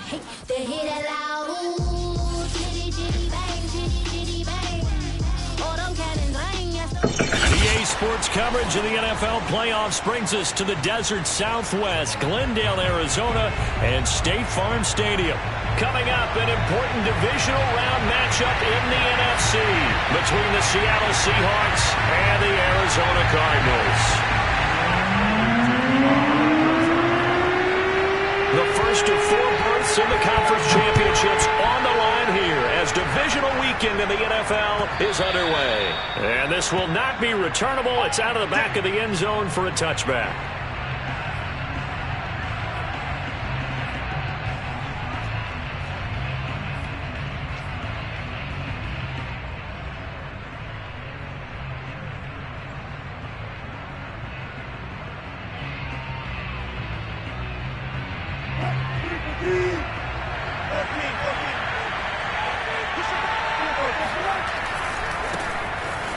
Hey, they hear that loud, ooh, chitty, chitty, bang, chitty, chitty, bang. Oh, them cannons ring, yes. EA Sports coverage of the NFL playoffs brings us to the desert Southwest, Glendale, Arizona, and State Farm Stadium. Coming up, an important divisional round matchup in the NFC between the Seattle Seahawks and the Arizona Cardinals. The first of four berths in the conference championships on the line here as divisional weekend in the NFL is underway. And this will not be returnable. It's out of the back of the end zone for a touchback.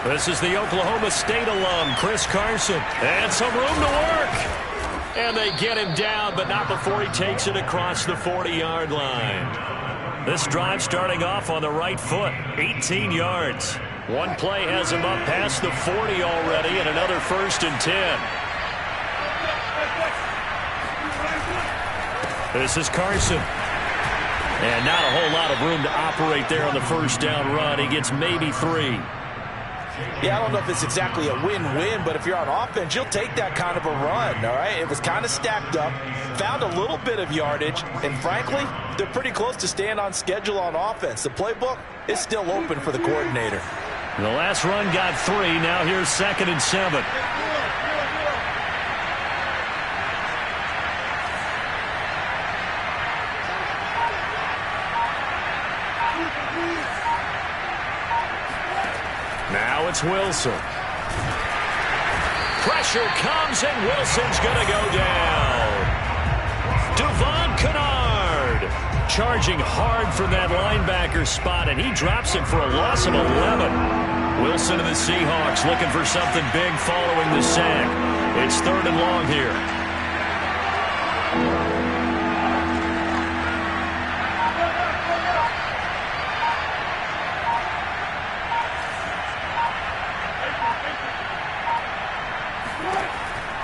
This is the Oklahoma State alum, Chris Carson. And some room to work. And they get him down, but not before he takes it across the 40-yard line. This drive starting off on the right foot, 18 yards. One play has him up past the 40 already, and another 1st and 10. This is Carson. And not a whole lot of room to operate there on the first down run. He gets maybe 3. Yeah, I don't know if it's exactly a win-win, but if you're on offense, you'll take that kind of a run, all right? It was kind of stacked up, found a little bit of yardage, and frankly, they're pretty close to staying on schedule on offense. The playbook is still open for the coordinator. The last run got 3. Now here's 2nd and 7. Now it's Wilson. Pressure comes, and Wilson's going to go down. Devon Kennard charging hard from that linebacker spot, and he drops him for a loss of 11. Wilson and the Seahawks looking for something big following the sack. It's 3rd and long here.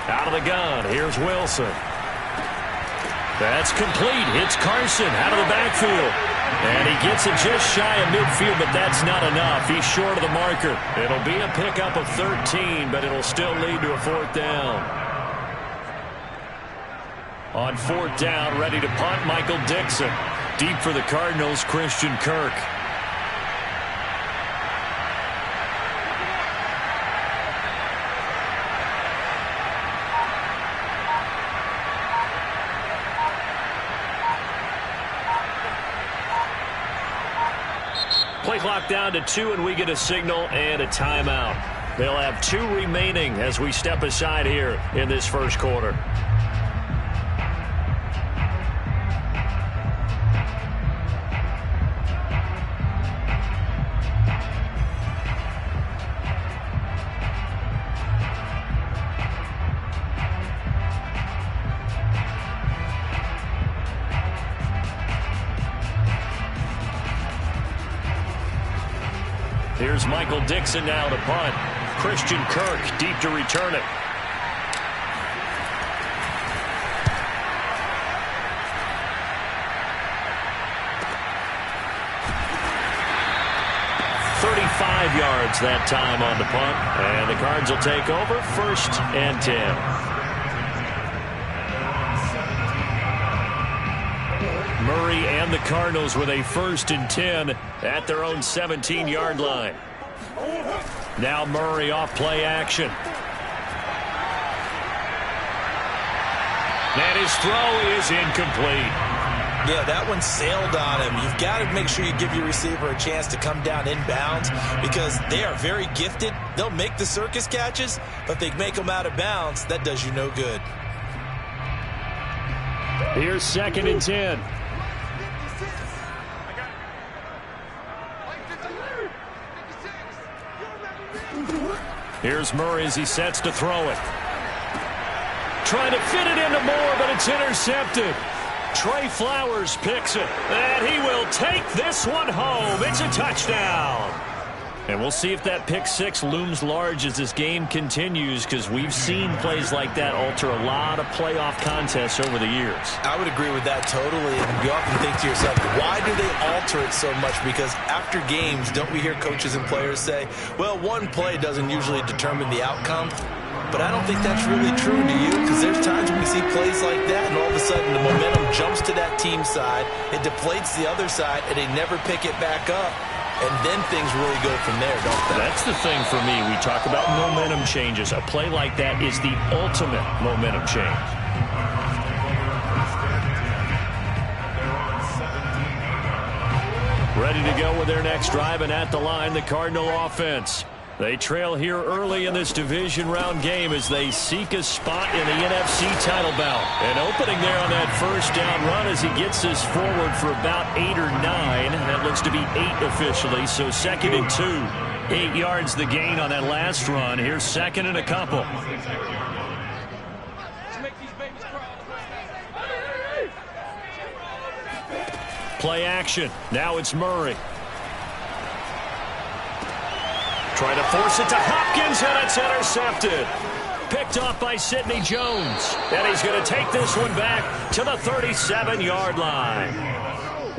Out of the gun, here's Wilson. That's complete. Hits Carson out of the backfield. And he gets it just shy of midfield, but that's not enough. He's short of the marker. It'll be a pickup of 13, but it'll still lead to a 4th down. On 4th down, ready to punt, Michael Dixon. Deep for the Cardinals, Christian Kirk. Play clock down to 2, and we get a signal and a timeout. They'll have 2 remaining as we step aside here in this first quarter. Here's Michael Dixon now to punt. Christian Kirk deep to return it. Yards that time on the punt, and the Cards will take over 1st and 10. Murray and the Cardinals with a 1st and 10 at their own 17-yard line. Now Murray off play action. And his throw is incomplete. Yeah, that one sailed on him. You've got to make sure you give your receiver a chance to come down inbounds because they are very gifted. They'll make the circus catches, but if they make them out of bounds, that does you no good. Here's 2nd and 10. Here's Murray as he sets to throw it. Trying to fit it into Moore, but it's intercepted. Trey Flowers picks it, and he will take this one home. It's a touchdown. And we'll see if that pick six looms large as this game continues, because we've seen plays like that alter a lot of playoff contests over the years. I would agree with that totally. And you often think to yourself, why do they alter it so much? Because after games, don't we hear coaches and players say, well, one play doesn't usually determine the outcome? But I don't think that's really true, do you? Because there's times when we see plays like that, and all of a sudden the momentum jumps to that team side, it deflates the other side, and they never pick it back up. And then things really go from there, don't they? That's the thing for me. We talk about momentum changes. A play like that is the ultimate momentum change. Ready to go with their next drive, and at the line, the Cardinal offense. They trail here early in this division round game as they seek a spot in the NFC title bout. And opening there on that first down run as he gets this forward for about 8 or 9. That looks to be 8 officially, so 2nd and 2. 8 yards the gain on that last run. Here's 2nd and a couple. Play action. Now it's Murray. Trying to force it to Hopkins, and it's intercepted. Picked off by Sidney Jones. And he's going to take this one back to the 37-yard line.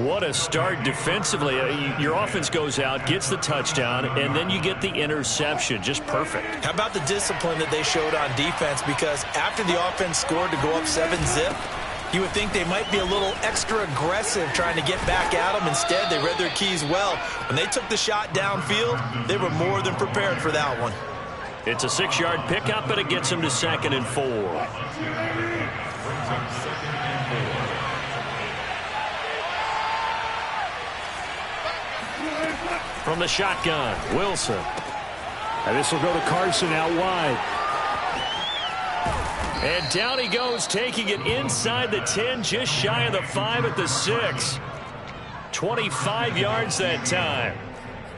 What a start defensively. Your offense goes out, gets the touchdown, and then you get the interception. Just perfect. How about the discipline that they showed on defense? Because after the offense scored to go up 7-zip, you would think they might be a little extra aggressive trying to get back at them. Instead, they read their keys well. When they took the shot downfield, they were more than prepared for that one. It's a 6-yard pickup, but it gets them to 2nd and 4. From the shotgun, Wilson. And this will go to Carson out wide. And down he goes, taking it inside the 10, just shy of the 5 at the 6. 25 yards that time.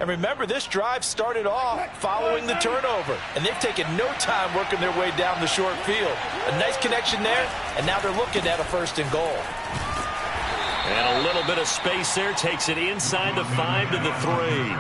And remember, this drive started off following the turnover. And they've taken no time working their way down the short field. A nice connection there, and now they're looking at a 1st and goal. And a little bit of space there, takes it inside the 5 to the 3.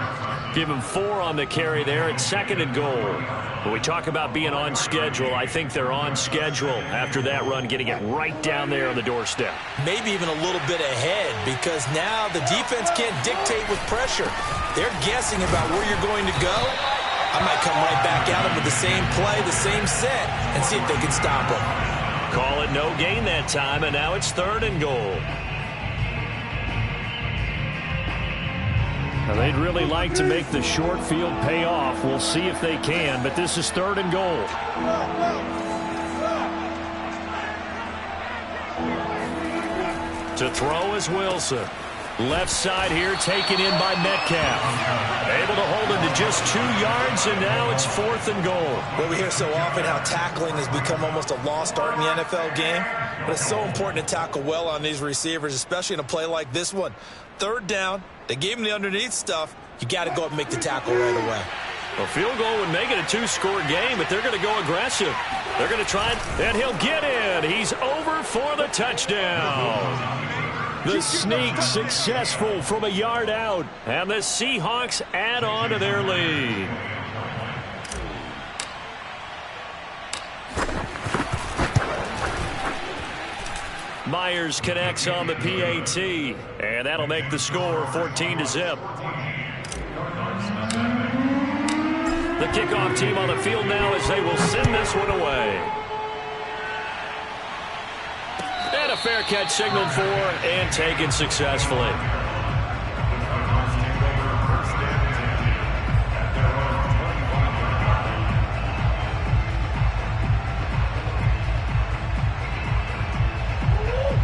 Give him 4 on the carry there at 2nd and goal. When we talk about being on schedule, I think they're on schedule after that run, getting it right down there on the doorstep. Maybe even a little bit ahead, because now the defense can't dictate with pressure. They're guessing about where you're going to go. I might come right back at them with the same play, the same set, and see if they can stop them. Call it no gain that time, and now it's 3rd and goal. Now, they'd really like to make the short field pay off. We'll see if they can, but this is 3rd and goal. To throw is Wilson. Left side here, taken in by Metcalf. Able to hold it to just 2 yards, and now it's 4th and goal. Well, we hear so often how tackling has become almost a lost art in the NFL game. But it's so important to tackle well on these receivers, especially in a play like this one. 3rd down, they gave him the underneath stuff. You got to go up and make the tackle right away. A field goal would make it a 2-score game, but they're going to go aggressive. They're going to try, and he'll get in. He's over for the touchdown. The sneak successful from a yard out, and the Seahawks add on to their lead. Myers connects on the PAT, and that'll make the score 14-0. The kickoff team on the field now as they will send this one away. And a fair catch signaled for and taken successfully.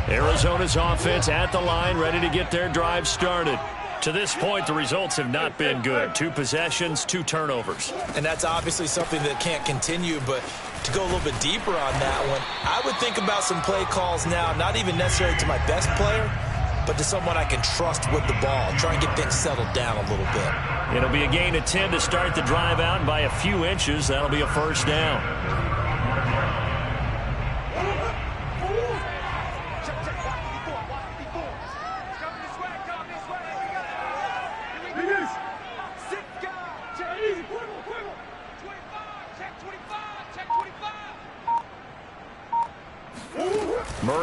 Arizona's offense at the line, ready to get their drive started. To this point, the results have not been good. 2 possessions, 2 turnovers. And that's obviously something that can't continue, but to go a little bit deeper on that one, I would think about some play calls now, not even necessarily to my best player, but to someone I can trust with the ball. Try and get things settled down a little bit. It'll be a gain of 10 to start the drive out, and by a few inches, that'll be a 1st down.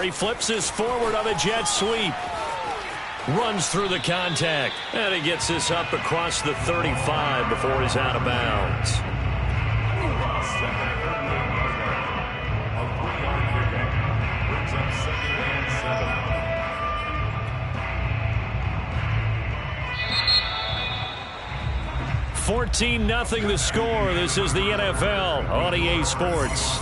Murray flips his forward on a jet sweep. Runs through the contact. And he gets this up across the 35 before he's out of bounds. $14-0 the score. This is the NFL on EA Sports.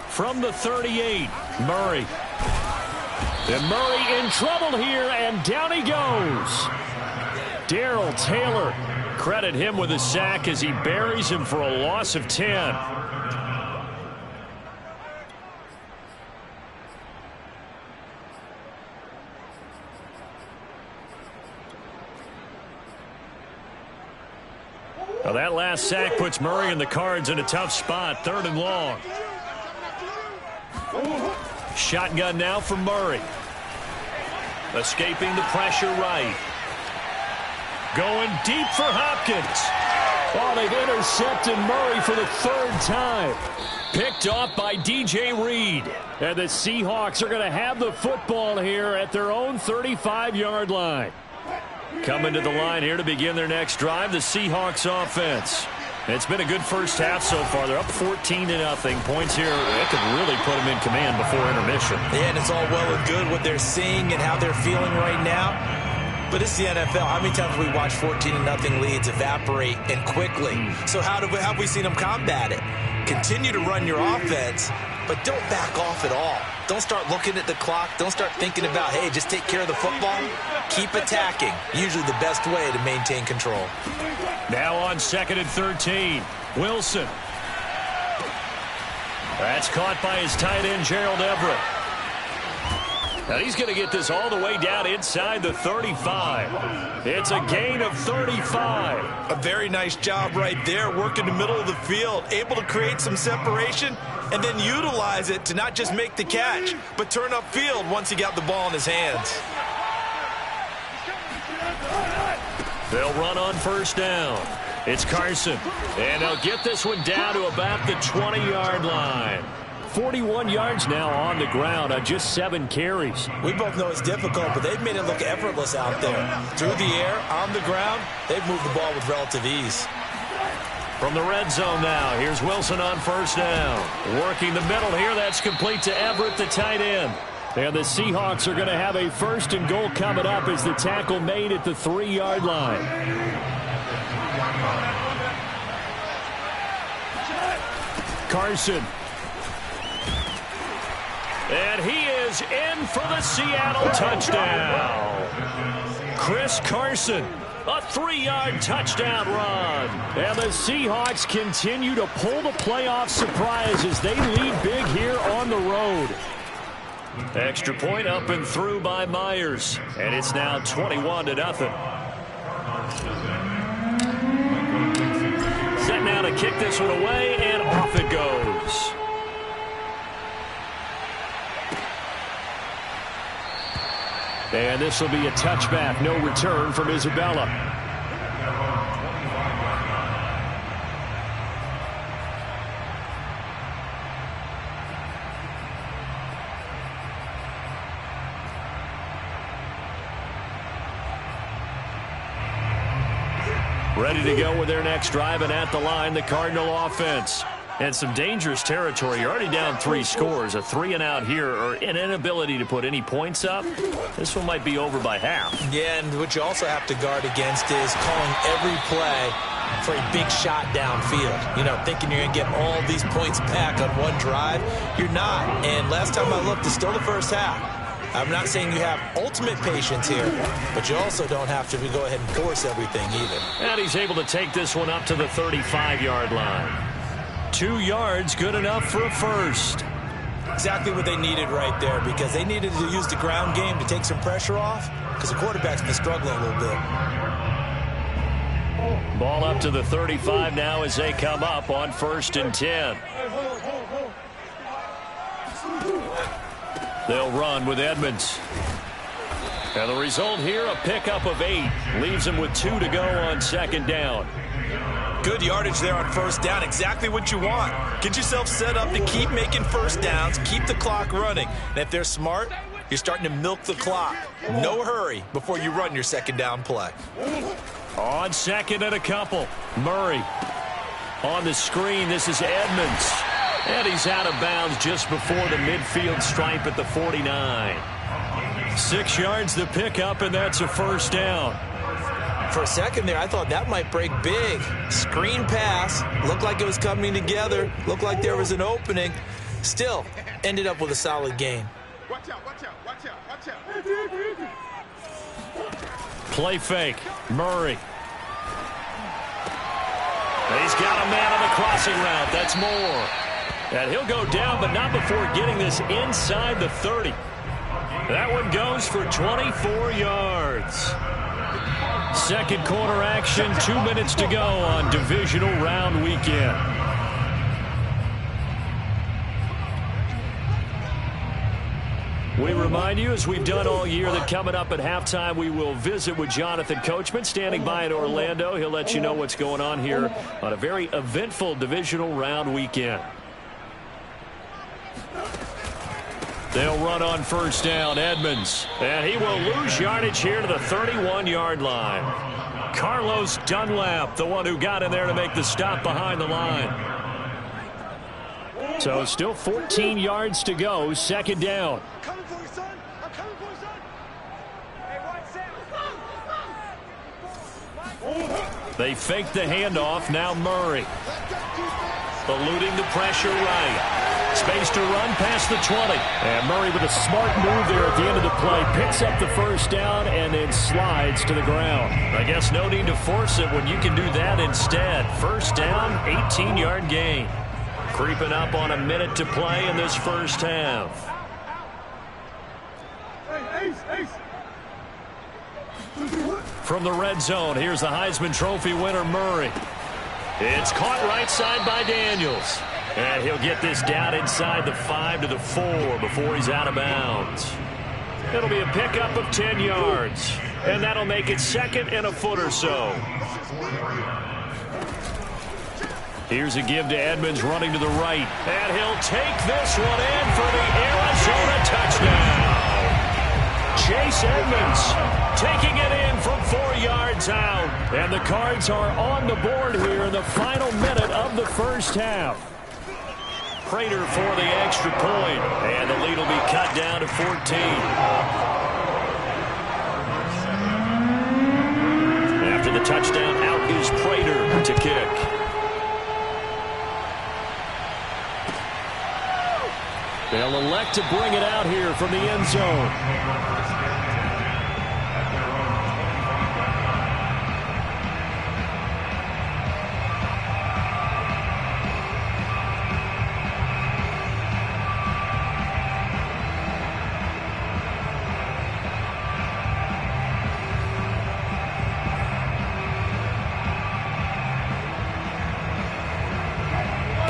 From the 38, Murray. And Murray in trouble here, and down he goes. Darrell Taylor, credit him with a sack as he buries him for a loss of 10. Well, that last sack puts Murray and the Cards in a tough spot, 3rd and long. Shotgun now for Murray. Escaping the pressure right. Going deep for Hopkins. Oh, they've intercepted Murray for the 3rd time. Picked off by DJ Reed. And the Seahawks are going to have the football here at their own 35-yard line. Coming to the line here to begin their next drive, the Seahawks offense. It's been a good first half so far. They're up 14-0. Points here, that could really put them in command before intermission. Yeah, and it's all well and good what they're seeing and how they're feeling right now. But it's the NFL. How many times have we watched 14-0 leads evaporate and quickly? So how have we seen them combat it? Continue to run your offense, but don't back off at all. Don't start looking at the clock. Don't start thinking about, hey, just take care of the football. Keep attacking. Usually the best way to maintain control. Now on 2nd and 13, Wilson. That's caught by his tight end, Gerald Everett. Now he's going to get this all the way down inside the 35. It's a gain of 35. A very nice job right there, working the middle of the field, able to create some separation, and then utilize it to not just make the catch, but turn upfield once he got the ball in his hands. They'll run on 1st down. It's Carson. And they'll get this one down to about the 20-yard line. 41 yards now on the ground on just 7 carries. We both know it's difficult, but they've made it look effortless out there. Through the air, on the ground, they've moved the ball with relative ease. From the red zone now, here's Wilson on 1st down. Working the middle here, that's complete to Everett, the tight end. And the Seahawks are going to have a 1st and goal coming up as the tackle made at the 3-yard line. Carson. And he is in for the Seattle touchdown. Chris Carson, a 3-yard touchdown run. And the Seahawks continue to pull the playoff surprise as they lead big here on the road. Extra point up and through by Myers. And it's now 21-0. Set now to kick this one away, and off it goes. And this will be a touchback. No return from Isabella. Ready to go with their next drive, and at the line, the Cardinal offense. And some dangerous territory. You're already down 3 scores. A 3-and-out here, or an inability to put any points up. This one might be over by half. Yeah, and what you also have to guard against is calling every play for a big shot downfield. You know, thinking you're going to get all these points back on one drive. You're not. And last time I looked, it's still the first half. I'm not saying you have ultimate patience here, but you also don't have to go ahead and force everything either. And he's able to take this one up to the 35-yard line. 2 yards, good enough for a 1st. Exactly what they needed right there, because they needed to use the ground game to take some pressure off, because the quarterback's been struggling a little bit. Ball up to the 35 now as they come up on 1st and 10. They'll run with Edmonds. And the result here, a pickup of 8. Leaves him with 2 to go on second down. Good yardage there on first down. Exactly what you want. Get yourself set up to keep making first downs, keep the clock running. And if they're smart, you're starting to milk the clock. No hurry before you run your second down play. On second and a couple, Murray. On the screen, this is Edmonds. And he's out of bounds just before the midfield stripe at the 49. 6 yards to pick up, and that's a first down. For a second there, I thought that might break big. Screen pass. Looked like it was coming together. Looked like there was an opening. Still, ended up with a solid gain. Watch out, watch out, watch out, watch out. Play fake. Murray. He's got a man on the crossing route. That's Moore. And he'll go down, but not before getting this inside the 30. That one goes for 24 yards. Second quarter action, 2 minutes to go on divisional round weekend. We remind you, as we've done all year, that coming up at halftime, we will visit with Jonathan Coachman, standing by in Orlando. He'll let you know what's going on here on a very eventful divisional round weekend. They'll run on first down, Edmonds. And he will lose yardage here to the 31-yard line. Carlos Dunlap, the one who got in there to make the stop behind the line. So still 14 yards to go, second down. I'm coming for you, son. I'm coming for you, son. Hey, watch out. They fake the handoff. Now Murray. Eluding the pressure right. Space to run past the 20. And Murray with a smart move there at the end of the play. Picks up the first down and then slides to the ground. I guess no need to force it when you can do that instead. First down, 18-yard gain. Creeping up on a minute to play in this first half. From the red zone, here's the Heisman Trophy winner, Murray. It's caught right side by Daniels. And he'll get this down inside the 5 to the 4 before he's out of bounds. It'll be a pickup of 10 yards. And that'll make it second and a foot or so. Here's a give to Edmonds running to the right. And he'll take this one in for the Arizona touchdown. Chase Edmonds taking it in from 4 yards out. And the Cards are on the board here in the final minute of the first half. Prater for the extra point. And the lead will be cut down to 14. After the touchdown, out is Prater to kick. They'll elect to bring it out here from the end zone.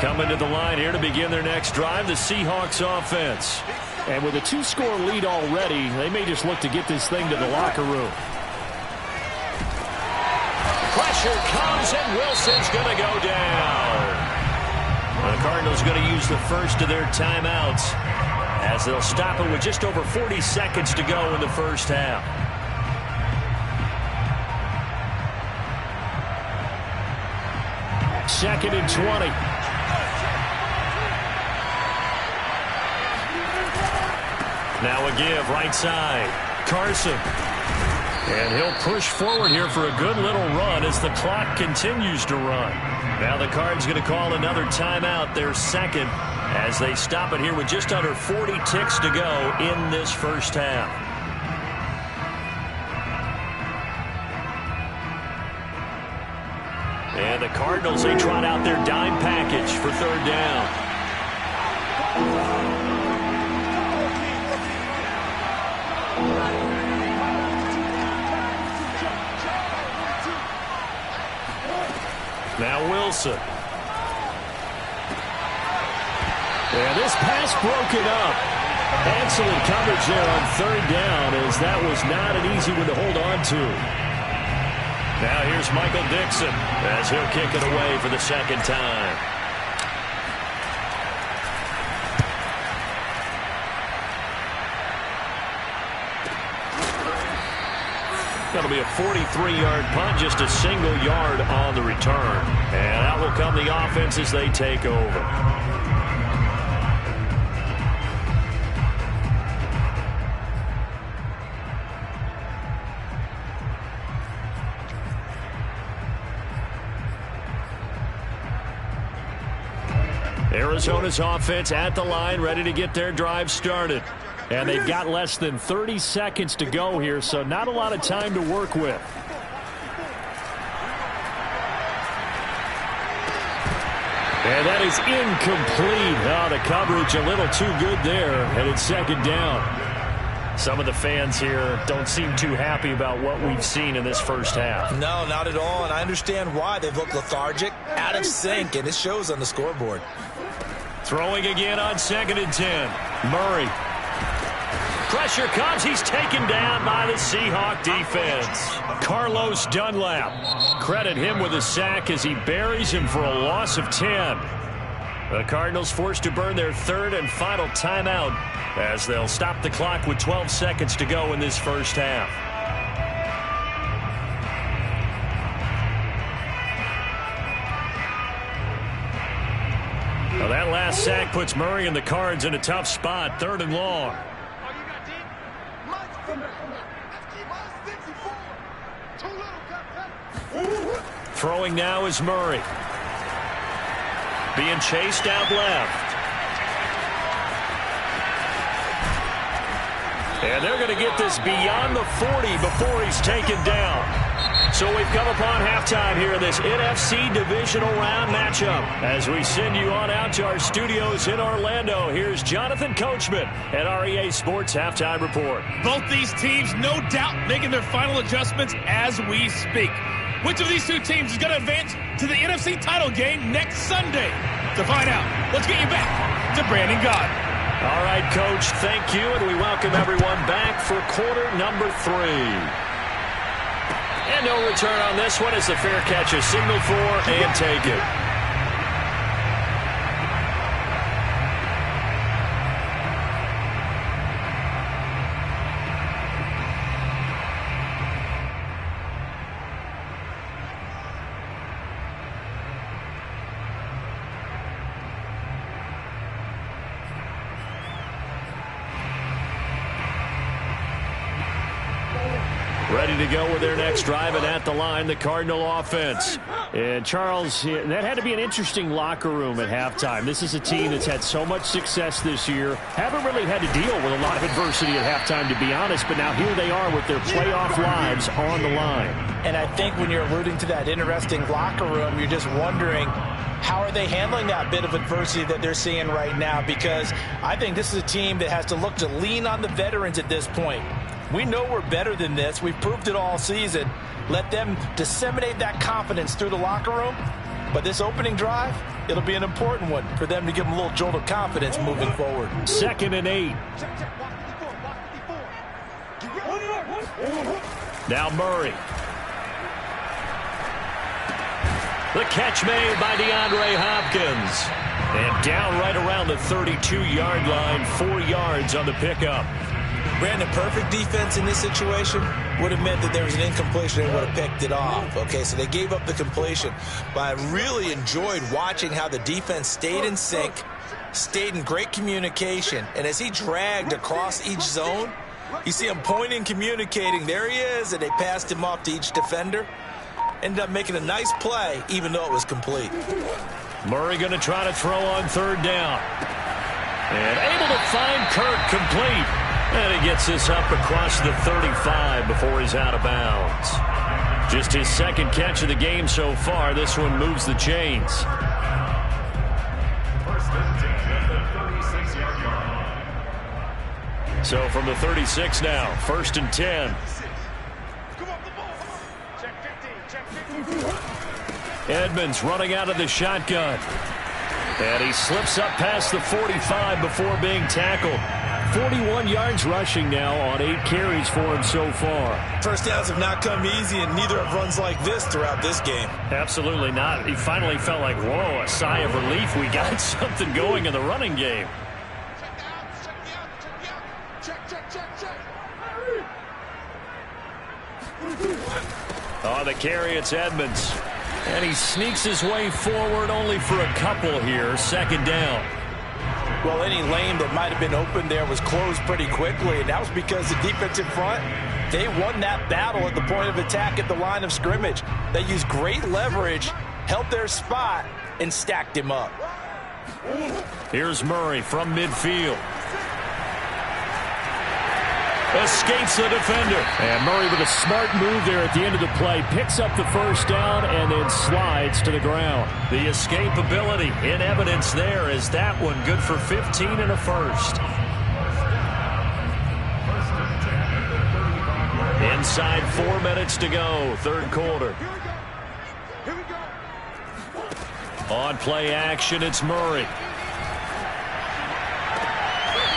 Coming to the line here to begin their next drive, the Seahawks offense. And with a 2-score lead already, they may just look to get this thing to the locker room. Pressure comes, and Wilson's going to go down. The Cardinals going to use the first of their timeouts as they'll stop it with just over 40 seconds to go in the first half. Second and 20. Now a give right side. Carson. And he'll push forward here for a good little run as the clock continues to run. Now the Cards going to call another timeout, their second, as they stop it here with just under 40 ticks to go in this first half. And the Cardinals, they trot out their dime package for third down. Now Wilson. And this pass broken up. Excellent coverage there on third down, as that was not an easy one to hold on to. Now here's Michael Dixon as he'll kick it away for the second time. That'll be a 43-yard punt, just a single yard on the return. And out will come the offense as they take over. Arizona's offense at the line, ready to get their drive started. And they've got less than 30 seconds to go here, so not a lot of time to work with. And that is incomplete. Oh, the coverage a little too good there, and it's second down. Some of the fans here don't seem too happy about what we've seen in this first half. No, not at all, and I understand why. They've looked lethargic, out of sync, and it shows on the scoreboard. Throwing again on 2nd and 10. Murray. Pressure comes. He's taken down by the Seahawk defense. Carlos Dunlap. Credit him with a sack as he buries him for a loss of 10. The Cardinals forced to burn their third and final timeout as they'll stop the clock with 12 seconds to go in this first half. Well, that last sack puts Murray and the Cards in a tough spot, 3rd and long. Throwing now is Murray. Being chased out left. And they're going to get this beyond the 40 before he's taken down. So we've come upon halftime here in this NFC Divisional Round matchup. As we send you on out to our studios in Orlando, here's Jonathan Coachman at REA Sports Halftime Report. Both these teams, no doubt, making their final adjustments as we speak. Which of these two teams is going to advance to the NFC title game next Sunday? To find out, let's get you back to Brandon Gaudin. All right, Coach, thank you, and we welcome everyone back for quarter number 3. And no return on this one as the fair catch is signaled for and taken. Ready to go with their next drive, and at the line, the Cardinal offense. And Charles, that had to be an interesting locker room at halftime. This is a team that's had so much success this year. Haven't really had to deal with a lot of adversity at halftime, to be honest, but now here they are with their playoff lives on the line. And I think when you're alluding to that interesting locker room, you're just wondering, how are they handling that bit of adversity that they're seeing right now? Because I think this is a team that has to look to lean on the veterans at this point. We know we're better than this. We've proved it all season. Let them disseminate that confidence through the locker room. But this opening drive, it'll be an important one for them to give them a little jolt of confidence moving forward. 2nd and 8. Now Murray. The catch made by DeAndre Hopkins. And down right around the 32-yard line, 4 yards on the pickup. Brandon, perfect defense in this situation would have meant that there was an incompletion and would have picked it off. Okay, so they gave up the completion. But I really enjoyed watching how the defense stayed in sync, stayed in great communication. And as he dragged across each zone, you see him pointing, communicating. There he is, and they passed him off to each defender. Ended up making a nice play, even though it was complete. Murray going to try to throw on 3rd down. And able to find Kirk complete. And he gets this up across the 35 before he's out of bounds. Just his 2nd catch of the game so far. This one moves the chains. So from the 36 now, 1st and 10. Edmonds running out of the shotgun. And he slips up past the 45 before being tackled. 41 yards rushing now on 8 carries for him so far. First downs have not come easy, and neither have runs like this throughout this game. Absolutely not. He finally felt like, whoa, a sigh of relief. We got something going in the running game. On the carry, it's Edmonds. And he sneaks his way forward only for a couple here. Second down. Well, any lane that might have been open there was closed pretty quickly, and that was because the defensive front, they won that battle at the point of attack at the line of scrimmage. They used great leverage, held their spot, and stacked him up. Here's Murray from midfield. Escapes the defender. And Murray with a smart move there at the end of the play. Picks up the first down and then slides to the ground. The escapability in evidence there is that one good for 15 and a first. Inside 4 minutes to go. Third quarter. On play action, it's Murray.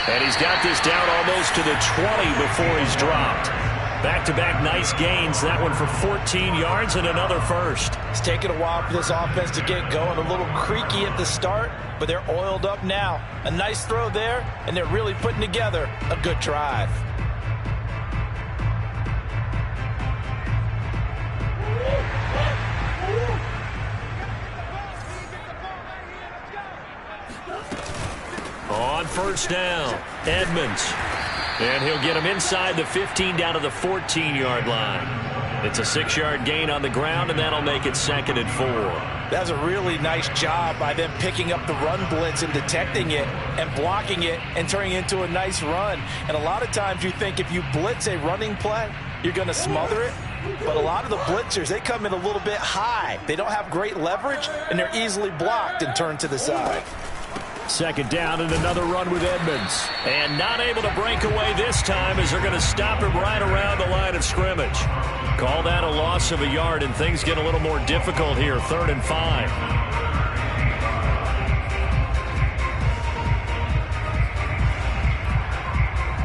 And he's got this down almost to the 20 before he's dropped. Back-to-back nice gains. That one for 14 yards and another first. It's taken a while for this offense to get going. A little creaky at the start, but they're oiled up now. A nice throw there, and they're really putting together a good drive. On first down, Edmonds. And he'll get him inside the 15 down to the 14-yard line. It's a 6-yard gain on the ground, and that'll make it second and 4. That's a really nice job by them picking up the run blitz and detecting it and blocking it and turning it into a nice run. And a lot of times you think if you blitz a running play, you're going to smother it. But a lot of the blitzers, they come in a little bit high. They don't have great leverage, and they're easily blocked and turned to the side. Second down and another run with Edmonds. And not able to break away this time as they're going to stop him right around the line of scrimmage. Call that a loss of a yard, and things get a little more difficult here. 3rd and 5.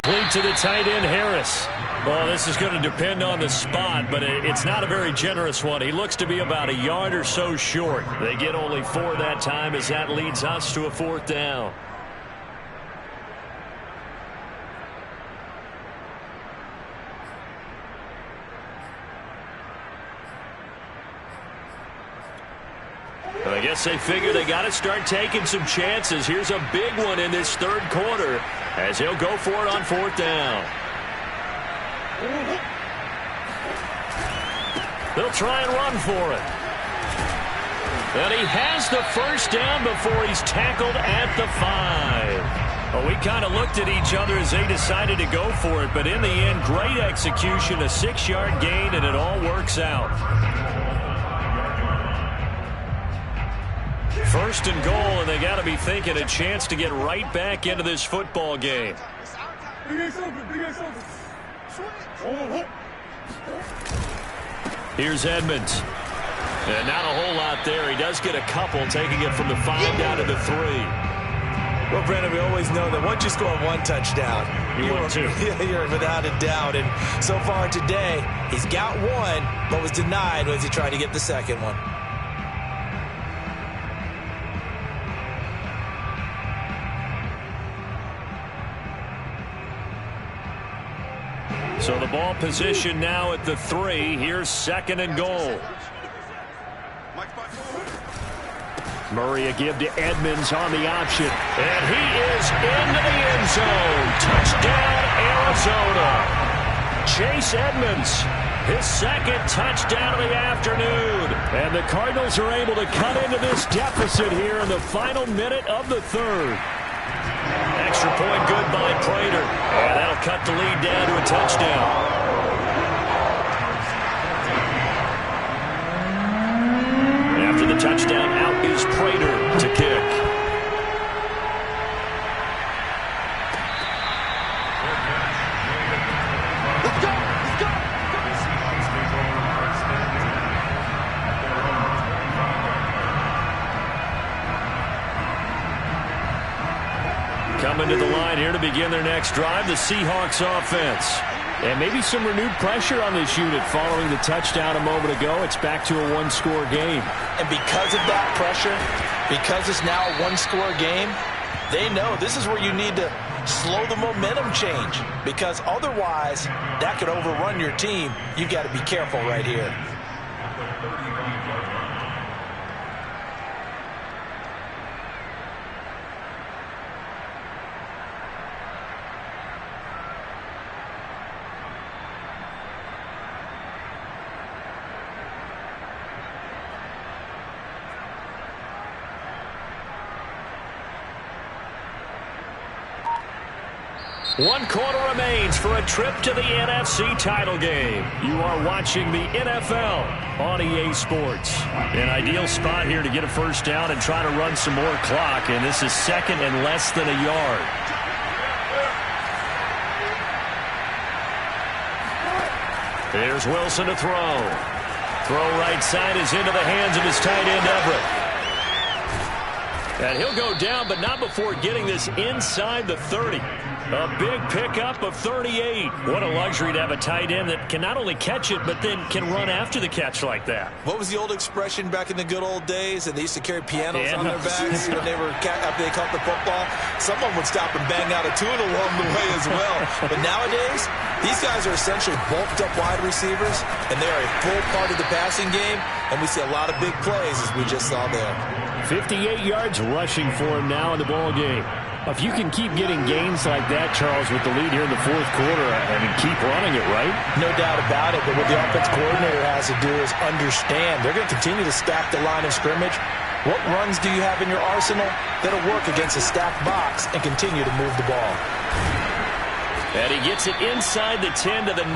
Complete to the tight end, Harris. Well, this is going to depend on the spot, but it's not a very generous one. He looks to be about a yard or so short. They get only 4 that time as that leads us to a 4th down. I guess they figure they got to start taking some chances. Here's a big one in this third quarter as he'll go for it on 4th down. They'll try and run for it. And he has the first down before he's tackled at the 5. Well, we kind of looked at each other as they decided to go for it, but in the end, great execution, a 6-yard gain, and it all works out. First and goal, and they got to be thinking a chance to get right back into this football game. Here's Edmonds. And not a whole lot there. He does get a couple, taking it from the 5 down to the 3. Well, Brandon, we always know that once you score 1 touchdown, you're without a doubt. And so far today, he's got 1, but was denied as he tried to get the second one. So the ball position now at the 3. Here's 2nd and goal. Murray a give to Edmonds on the option. And he is into the end zone. Touchdown, Arizona. Chase Edmonds, his 2nd touchdown of the afternoon. And the Cardinals are able to cut into this deficit here in the final minute of the 3rd. Extra point good by Prater. And that'll cut the lead down to a touchdown. After the touchdown, out is Prater to kick. Coming to the line here to begin their next drive, the Seahawks offense. And maybe some renewed pressure on this unit following the touchdown a moment ago. It's back to a one-score game. And because of that pressure, because it's now a one-score game, they know this is where you need to slow the momentum change, because otherwise that could overrun your team. You've got to be careful right here. One quarter remains for a trip to the NFC title game. You are watching the NFL on EA Sports. An ideal spot here to get a first down and try to run some more clock, and this is second and less than a yard. Here's Wilson to throw. Throw right side is into the hands of his tight end, Everett. And he'll go down, but not before getting this inside the 30. A big pickup of 38. What a luxury to have a tight end that can not only catch it, but then can run after the catch like that. What was the old expression back in the good old days? And they used to carry pianos on their backs when they were after they caught the football. Someone would stop and bang out a tune along the way as well. But nowadays, these guys are essentially bulked up wide receivers, and they are a full part of the passing game. And we see a lot of big plays, as we just saw there. 58 yards rushing for him now in the ball game. If you can keep getting gains like that, Charles, with the lead here in the fourth quarter, I mean, keep running it, right? No doubt about it, but what the offense coordinator has to do is understand they're going to continue to stack the line of scrimmage. What runs do you have in your arsenal that'll work against a stacked box and continue to move the ball? And he gets it inside the 10 to the 9.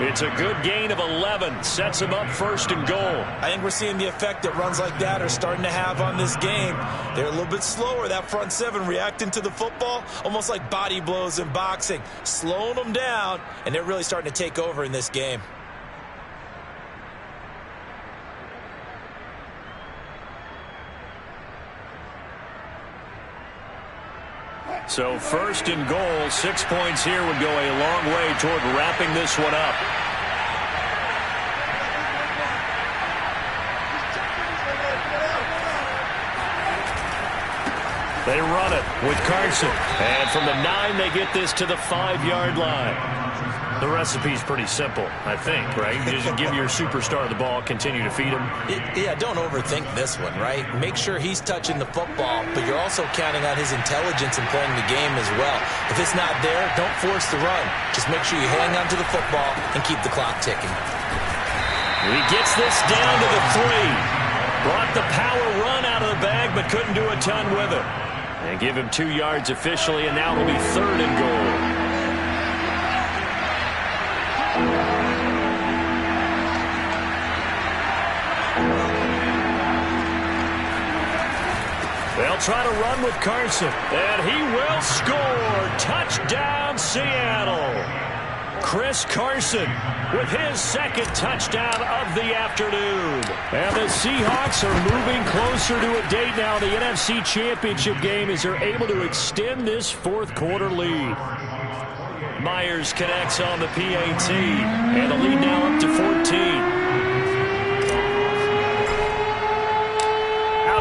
It's a good gain of 11. Sets him up first and goal. I think we're seeing the effect that runs like that are starting to have on this game. They're a little bit slower, that front seven, reacting to the football, almost like body blows in boxing, slowing them down, and they're really starting to take over in this game. So first and goal, 6 points here would go a long way toward wrapping this one up. They run it with Carson. And from the 9, they get this to the 5-yard line. The recipe's pretty simple, I think, right? You just give your superstar the ball, continue to feed him. Yeah, don't overthink this one, right? Make sure he's touching the football, but you're also counting on his intelligence in playing the game as well. If it's not there, don't force the run. Just make sure you hang on to the football and keep the clock ticking. He gets this down to the 3. Brought the power run out of the bag, but couldn't do a ton with it. And give him 2 yards officially, and now it'll be third and goal. They'll try to run with Carson, and he will score. Touchdown, Seattle. Chris Carson with his second touchdown of the afternoon. And the Seahawks are moving closer to a date now in the NFC Championship game as they're able to extend this fourth quarter lead. Myers connects on the PAT, and the lead now up to 14.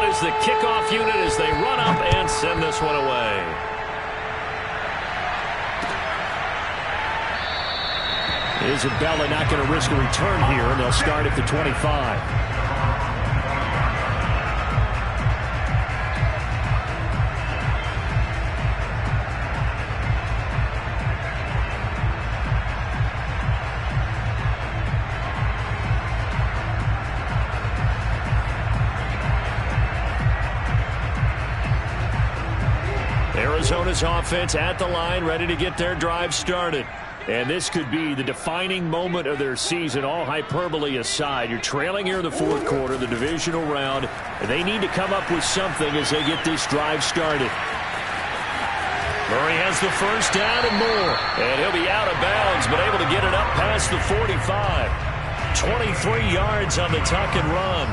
Is the kickoff unit as they run up and send this one away. Isabella not going to risk a return here, and they'll start at the 25. Arizona's offense at the line, ready to get their drive started. And this could be the defining moment of their season, all hyperbole aside. You're trailing here in the fourth quarter, the divisional round, and they need to come up with something as they get this drive started. Murray has the first down and more, and he'll be out of bounds, but able to get it up past the 45. 23 yards on the tuck and run.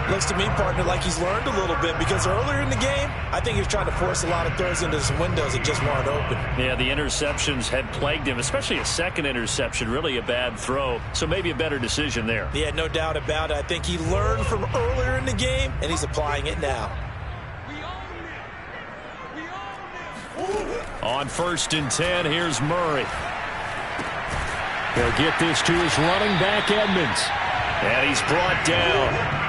Looks to me, partner, like he's learned a little bit because earlier in the game, I think he was trying to force a lot of throws into some windows that just weren't open. Yeah, the interceptions had plagued him, especially a second interception, really a bad throw. So maybe a better decision there. Yeah, no doubt about it. I think he learned from earlier in the game, and he's applying it now. On 1st and 10, here's Murray. He'll get this to his running back, Edmonds. And he's brought down.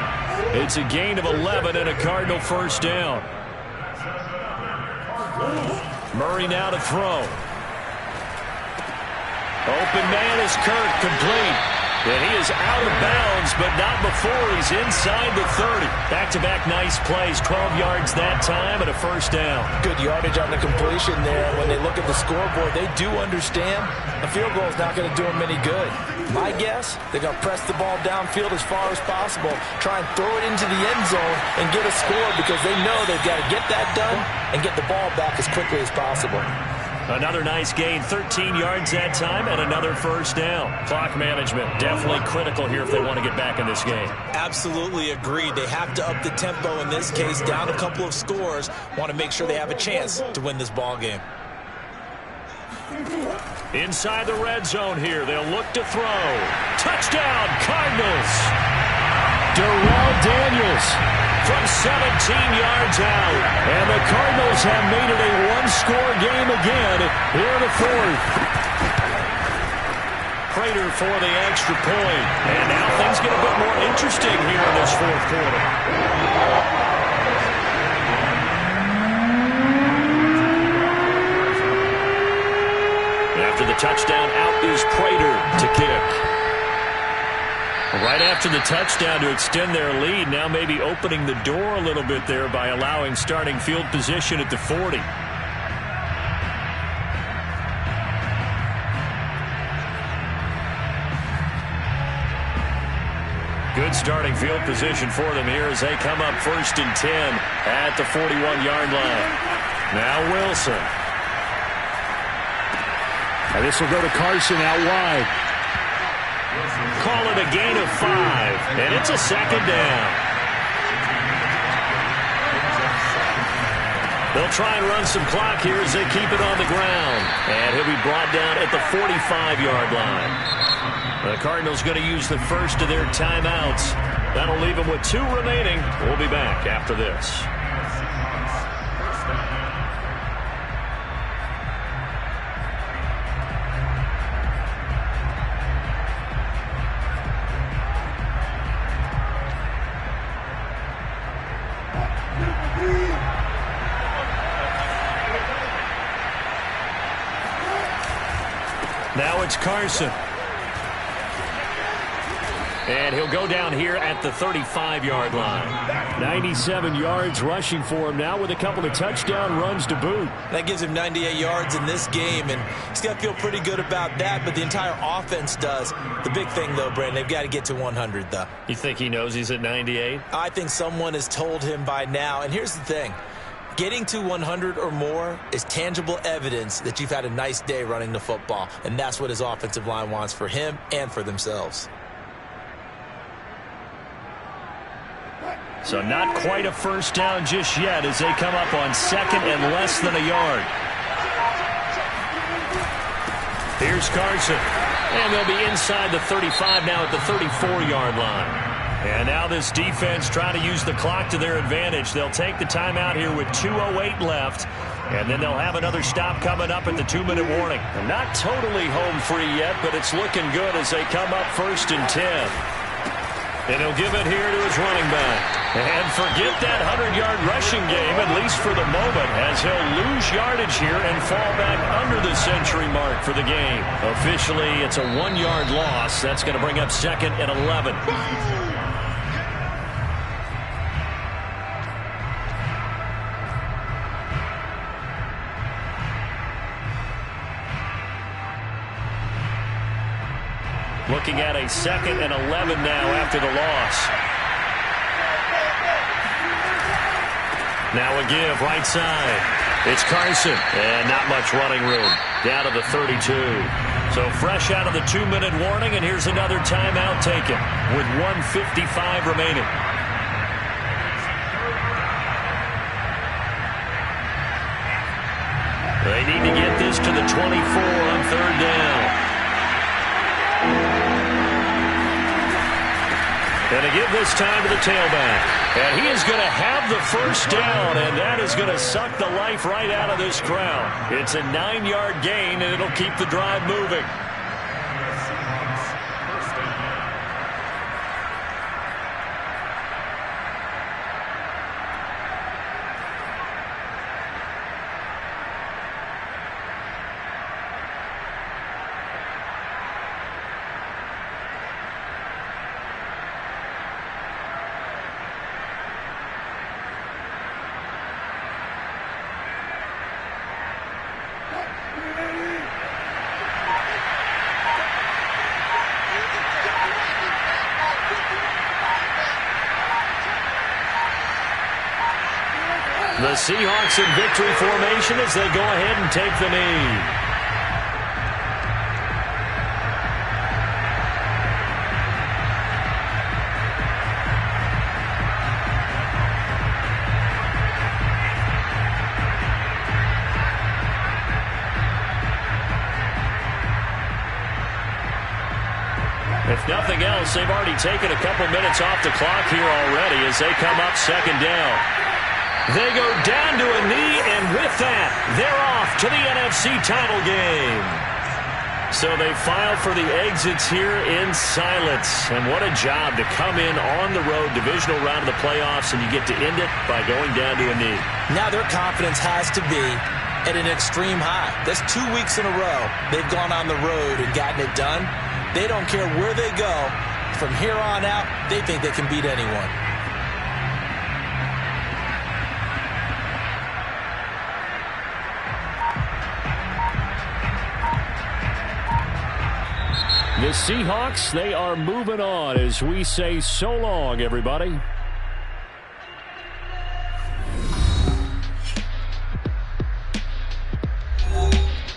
It's a gain of 11 and a Cardinal first down. Murray now to throw. Open man is Kirk, complete. And he is out of bounds, but not before he's inside the 30. Back-to-back nice plays, 12 yards that time and a first down. Good yardage on the completion there. When they look at the scoreboard, they do understand a field goal is not going to do them any good. My guess, they're going to press the ball downfield as far as possible, try and throw it into the end zone and get a score because they know they've got to get that done and get the ball back as quickly as possible. Another nice gain, 13 yards that time, and another first down. Clock management, definitely critical here if they want to get back in this game. Absolutely agreed. They have to up the tempo in this case, down a couple of scores. Want to make sure they have a chance to win this ball game. Inside the red zone here, they'll look to throw. Touchdown, Cardinals! Darrell Daniels from 17 yards out. And the Cardinals have made it a one-score game again here in the fourth. Prater for the extra point. And now things get a bit more interesting here in this fourth quarter. After the touchdown, out is Prater to kick. Right after the touchdown to extend their lead, now maybe opening the door a little bit there by allowing starting field position at the 40. Good starting field position for them here as they come up 1st and 10 at the 41-yard line. Now Wilson. And this will go to Carson out wide. Call it a gain of 5, and it's a second down. They'll try and run some clock here as they keep it on the ground. And he'll be brought down at the 45-yard line. The Cardinals going to use the first of their timeouts. That'll leave them with 2 remaining. We'll be back after this. Now it's Carson. And he'll go down here at the 35-yard line. 97 yards rushing for him now with a couple of touchdown runs to boot. That gives him 98 yards in this game, and he's got to feel pretty good about that, but the entire offense does. The big thing, though, Brandon, they've got to get to 100, though. You think he knows he's at 98? I think someone has told him by now, and here's the thing. Getting to 100 or more is tangible evidence that you've had a nice day running the football, and that's what his offensive line wants for him and for themselves. So not quite a first down just yet as they come up on 2nd and less than a yard. Here's Carson. And they'll be inside the 35 now at the 34-yard line. And now this defense trying to use the clock to their advantage. They'll take the timeout here with 2:08 left. And then they'll have another stop coming up at the 2-minute warning. And not totally home free yet, but it's looking good as they come up 1st and 10. And he'll give it here to his running back. And forget that 100-yard rushing game, at least for the moment, as he'll lose yardage here and fall back under the century mark for the game. Officially, it's a 1-yard loss. That's going to bring up 2nd and 11. Looking at a 2nd and 11 now after the loss. Now a give right side. It's Carson. And not much running room. Down to the 32. So fresh out of the 2-minute warning, and here's another timeout taken with 1:55 remaining. need to get this to the 24 on third down. And to give this time to the tailback. And he is going to have the first down, and that is going to suck the life right out of this crowd. It's a 9-yard gain, and it'll keep the drive moving. The Seahawks in victory formation as they go ahead and take the knee. If nothing else, they've already taken a couple minutes off the clock here already as they come up second down. They go down to a knee, and with that, they're off to the NFC title game. So they file for the exits here in silence. And what a job to come in on the road, divisional round of the playoffs, and you get to end it by going down to a knee. Now their confidence has to be at an extreme high. That's 2 weeks in a row they've gone on the road and gotten it done. They don't care where they go. From here on out, they think they can beat anyone. The Seahawks, they are moving on as we say so long, everybody.